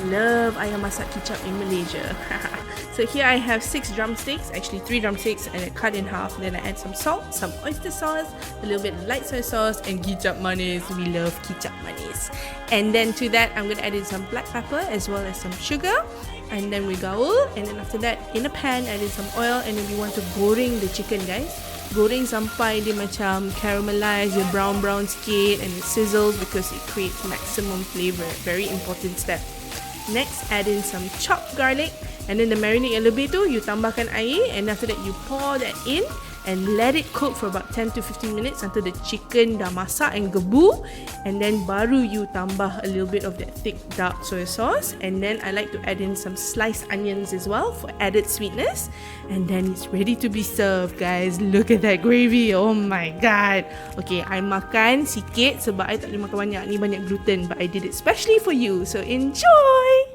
love ayam masak kicap in Malaysia. So here I have 6 drumsticks, actually 3 drumsticks, and I cut in half. Then I add some salt, some oyster sauce, a little bit of light soy sauce, and kicap manis. We love kicap manis. And then to that, I'm going to add in some black pepper as well as some sugar. And then we gaul, and then after that, in a pan, add in some oil, and then we want to goreng the chicken, guys. Goreng sampai dia macam caramelize, dia brown sikit, and it sizzles because it creates maximum flavor. Very important step. Next, add in some chopped garlic, and then the marinade yang lebih tu, you tambahkan air, and after that you pour that in and let it cook for about 10 to 15 minutes until the chicken dah masak and gebu, and then baru you tambah a little bit of that thick dark soy sauce, and then I like to add in some sliced onions as well for added sweetness, and then it's ready to be served, guys. Look at that gravy, oh my god. Okay, I makan sikit sebab I tak boleh makan banyak, ni banyak gluten, but I did it specially for you, so enjoy.